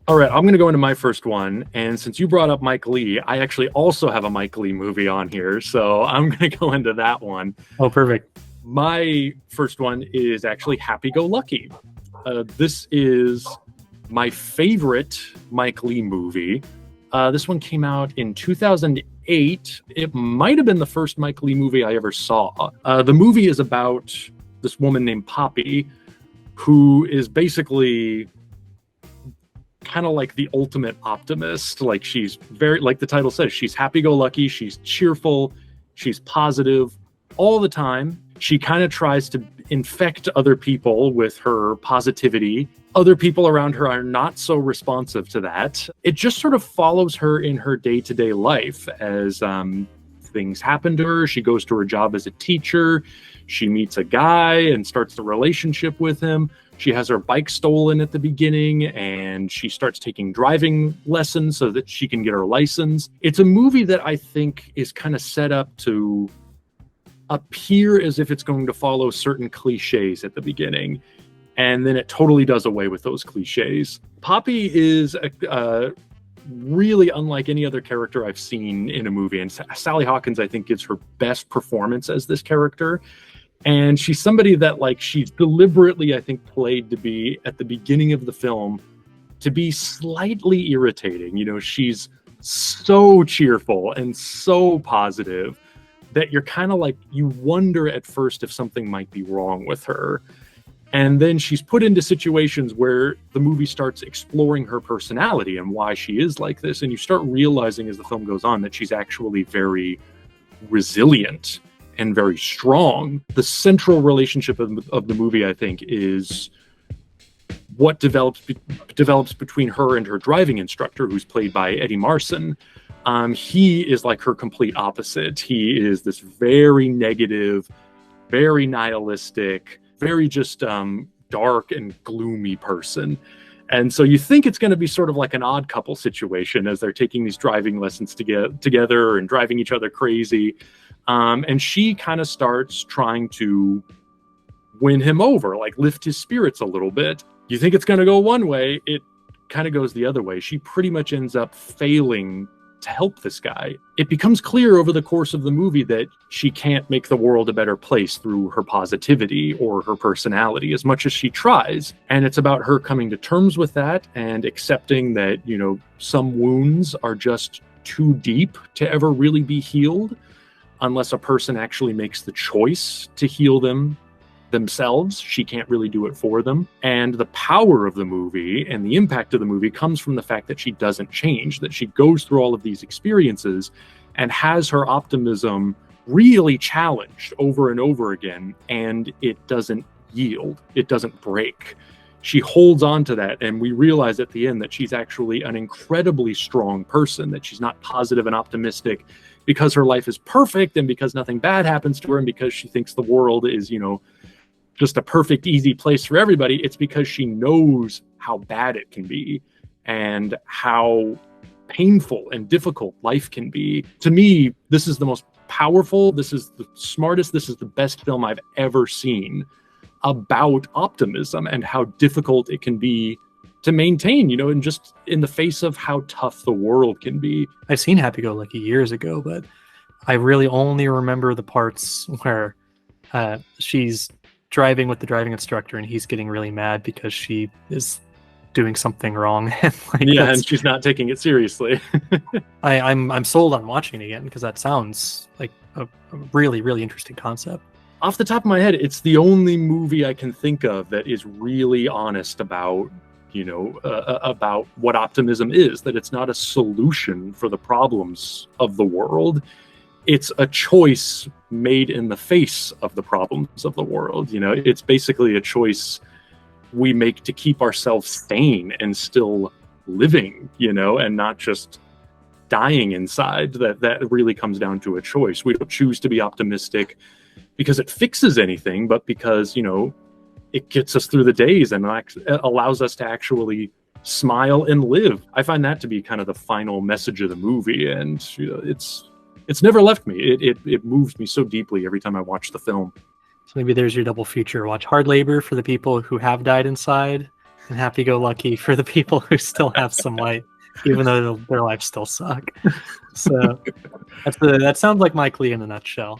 All right, I'm going to go into my first one. And since you brought up Mike Leigh, I actually also have a Mike Leigh movie on here. So I'm going to go into that one. Oh, perfect. My first one is actually Happy Go Lucky. This is my favorite Mike Leigh movie. This one came out in 2008. It might have been the first Mike Leigh movie I ever saw. The movie is about this woman named Poppy, who is basically kind of like the ultimate optimist. Like, she's very, like the title says, she's happy-go-lucky, she's cheerful, she's positive all the time. She kind of tries to infect other people with her positivity. Other people around her are not so responsive to that. It just sort of follows her in her day-to-day life as things happen to her. She goes to her job as a teacher. She meets a guy and starts a relationship with him. She has her bike stolen at the beginning, and she starts taking driving lessons so that she can get her license. It's a movie that I think is kind of set up to appear as if it's going to follow certain cliches at the beginning, and then it totally does away with those cliches. Poppy is really unlike any other character I've seen in a movie, and Sally Hawkins, I think, gives her best performance as this character. And she's somebody that, like, she's deliberately, I think, played to be, at the beginning of the film, to be slightly irritating. You know, she's so cheerful and so positive that you're kind of like, you wonder at first if something might be wrong with her. And then she's put into situations where the movie starts exploring her personality and why she is like this. And you start realizing as the film goes on that she's actually very resilient and very strong. The central relationship of the movie, I think, is what develops between her and her driving instructor, who's played by Eddie Marsan. He is like her complete opposite. He is this very negative, very nihilistic, very just dark and gloomy person. And so you think it's going to be sort of like an Odd Couple situation as they're taking these driving lessons together and driving each other crazy. And she kind of starts trying to win him over, like lift his spirits a little bit. You think it's going to go one way, it kind of goes the other way. She pretty much ends up failing to help this guy. It becomes clear over the course of the movie that she can't make the world a better place through her positivity or her personality as much as she tries. And it's about her coming to terms with that and accepting that, you know, some wounds are just too deep to ever really be healed unless a person actually makes the choice to heal them themselves. She can't really do it for them. And the power of the movie and the impact of the movie comes from the fact that she doesn't change, that she goes through all of these experiences and has her optimism really challenged over and over again, and it doesn't yield. It doesn't break. She holds on to that, and we realize at the end that she's actually an incredibly strong person, that she's not positive and optimistic because her life is perfect and because nothing bad happens to her and because she thinks the world is, you know, just a perfect, easy place for everybody. It's because she knows how bad it can be and how painful and difficult life can be. To me, this is the most powerful, this is the smartest, this is the best film I've ever seen about optimism and how difficult it can be to maintain, you know, and just in the face of how tough the world can be. I've seen Happy Go Lucky years ago, but I really only remember the parts where she's driving with the driving instructor and he's getting really mad because she is doing something wrong. And she's not taking it seriously. I'm sold on watching it again because that sounds like a really, really interesting concept. Off the top of my head, it's the only movie I can think of that is really honest about, you know, about what optimism is, that it's not a solution for the problems of the world. It's a choice made in the face of the problems of the world. You know, it's basically a choice we make to keep ourselves sane and still living, you know, and not just dying inside. That really comes down to a choice. We don't choose to be optimistic because it fixes anything, but because, you know, it gets us through the days and allows us to actually smile and live. I find that to be kind of the final message of the movie, and you know, it's never left me. It moves me so deeply every time I watch the film. So maybe there's your double feature. Watch Hard Labor for the people who have died inside, and happy-go-lucky for the people who still have some light, even though their lives still suck. So that sounds like Mike Leigh in a nutshell.